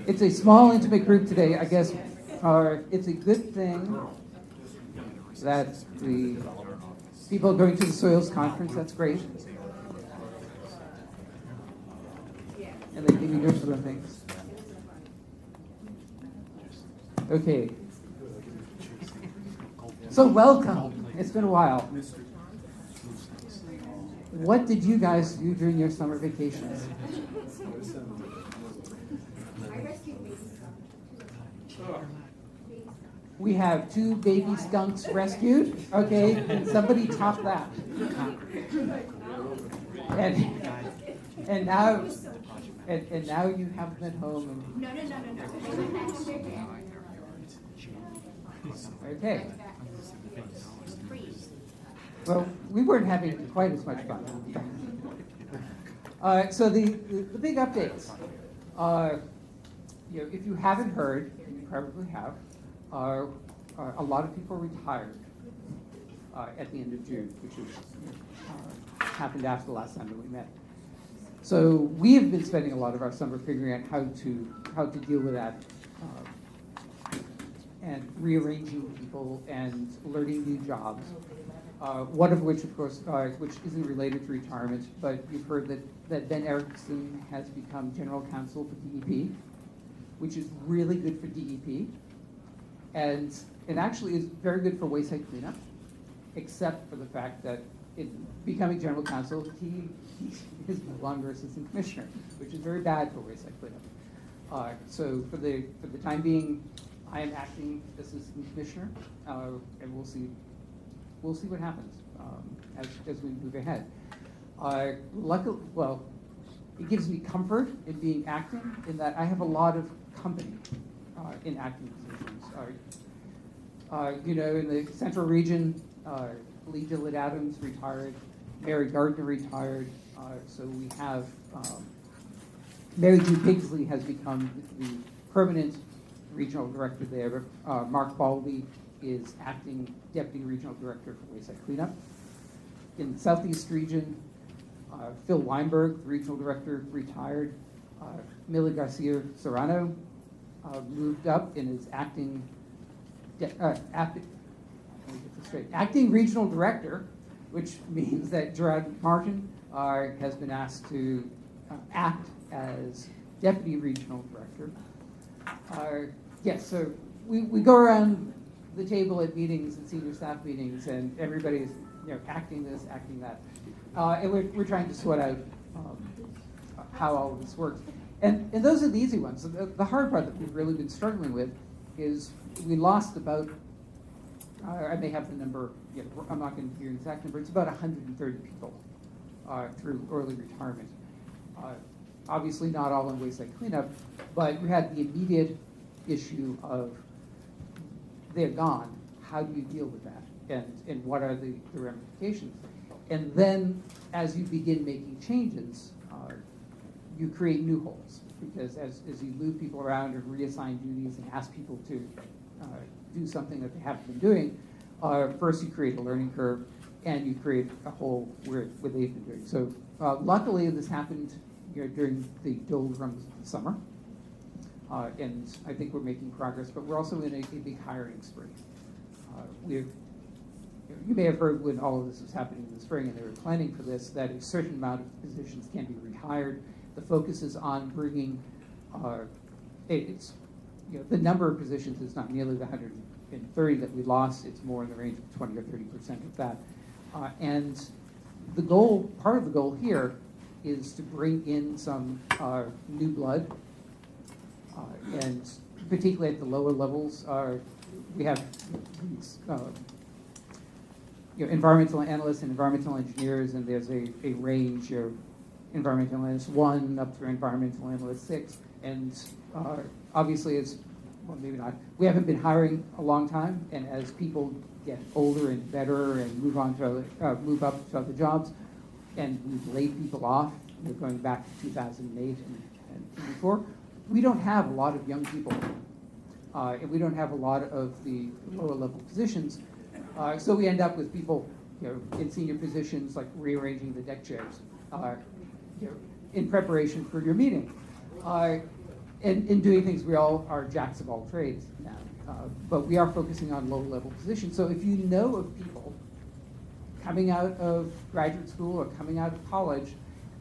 It's a small, intimate group today. I guess it's a good thing that the people are going to the Soils Conference. That's great. And they give you good other things. Okay. So welcome. It's been a while. What did you guys do during your summer vacations? We have 2 baby skunks rescued. Okay, and somebody top that. And now you have them at home. No. Okay. Well, we weren't having quite as much fun. So the big updates. If you haven't heard, and you probably have, a lot of people retired at the end of June, which happened after the last time that we met. So we have been spending a lot of our summer figuring out how to deal with that, and rearranging people and learning new jobs. One of which, of course, which isn't related to retirement, but you've heard that Ben Erickson has become general counsel for DEP, which is really good for DEP, and it actually is very good for wayside cleanup, except for the fact that in becoming general counsel, he is no longer assistant commissioner, which is very bad for wayside cleanup. So for the time being, I am acting assistant commissioner, and we'll see what happens as we move ahead. Luckily, well, it gives me comfort in being acting in that I have a lot of company in acting positions. In the central region, Lee Dillard Adams retired, Mary Gardner retired, so we have Mary Ju Pigsley has become the permanent regional director there. Mark Baldy is acting deputy regional director for wayside cleanup. In the southeast region, Phil Weinberg, the regional director, retired. Millie Garcia Serrano moved up and is acting regional director, which means that Gerard Martin has been asked to act as deputy regional director. Yes, so we go around the table at meetings and senior staff meetings, and everybody is acting this, acting that, and we're trying to sort out how all of this works. And those are the easy ones. So the hard part that we've really been struggling with is we lost about, I may have the number, I'm not going to give you an exact number, it's about 130 people through early retirement. Obviously not all in wayside cleanup, but we had the immediate issue of they're gone. How do you deal with that? And what are the ramifications? And then as you begin making changes, you create new holes, because as you move people around and reassign duties and ask people to do something that they haven't been doing, first you create a learning curve and you create a hole where they've been doing. So luckily this happened during the doldrums of the summer. And I think we're making progress, but we're also in a big hiring spree. You may have heard when all of this was happening in the spring and they were planning for this, that a certain amount of positions can be rehired. The focus is on bringing, the number of positions is not nearly the 130 that we lost. It's more in the range of 20 or 30% of that. And the goal, part of the goal here, is to bring in some new blood. And particularly at the lower levels, we have these environmental analysts and environmental engineers, and there's a range of environmental analyst 1 up through environmental analyst 6. And obviously, well, maybe not. We haven't been hiring a long time, and as people get older and better and move up to other jobs, and we've laid people off, we're going back to 2008 and before. We don't have a lot of young people, and we don't have a lot of the lower level positions. So we end up with people, in senior positions, like rearranging the deck chairs, in preparation for your meeting. in doing things, we all are jacks of all trades now. But we are focusing on low-level positions. So if you know of people coming out of graduate school or coming out of college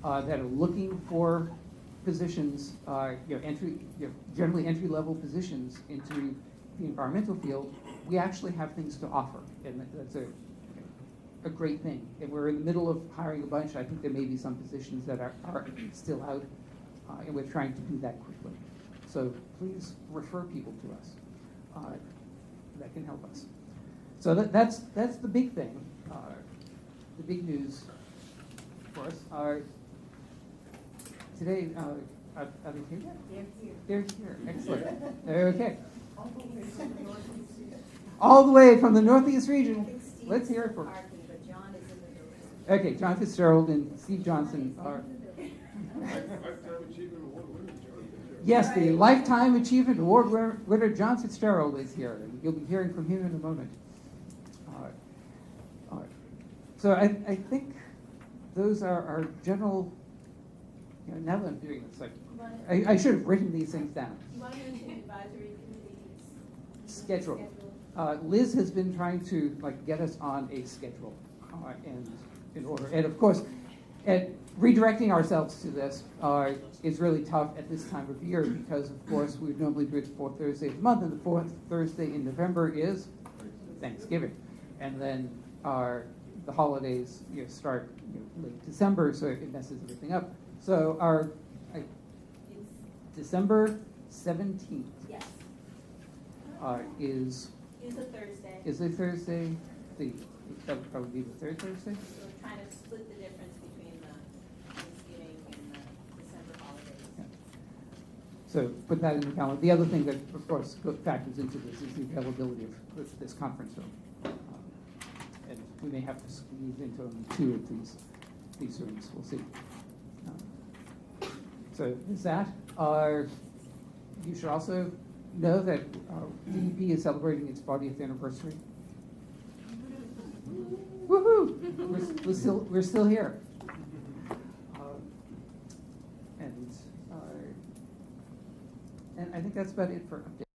that are looking for positions, generally entry-level positions into the environmental field, we actually have things to offer, and that's a great thing. And we're in the middle of hiring a bunch. I think there may be some positions that are still out, and we're trying to do that quickly. So please refer people to us. That can help us. So that's the big thing, the big news for us. Today, are they here yet? They're here. Excellent. Okay. All the way from the Northeast region. Let's hear it for. Okay, John Fitzgerald and Steve Johnson are. Yes, the Lifetime Achievement Award winner John Fitzgerald is here, and you'll be hearing from him in a moment. So I think those are our general. Now that I'm doing this, I should have written these things down. You want to mention advisory committees? Schedule. Liz has been trying to get us on a schedule, and in order, and of course, redirecting ourselves to this is really tough at this time of year because, of course, we normally do it the fourth Thursday of the month, and the fourth Thursday in November is Thanksgiving, and then the holidays start late December, so it messes everything up. So our December 17th Yes. Is a Thursday. Is a Thursday. That would probably be the third Thursday. So we're trying to split the difference between the Thanksgiving and the December holidays. Yeah. So put that in the calendar. The other thing that, of course, factors into this is the availability of this conference room. And we may have to squeeze into only 2 of these rooms. We'll see. So with that, you should also know that DEP is celebrating its 40th anniversary. Woohoo! We're still here. And I think that's about it for updates.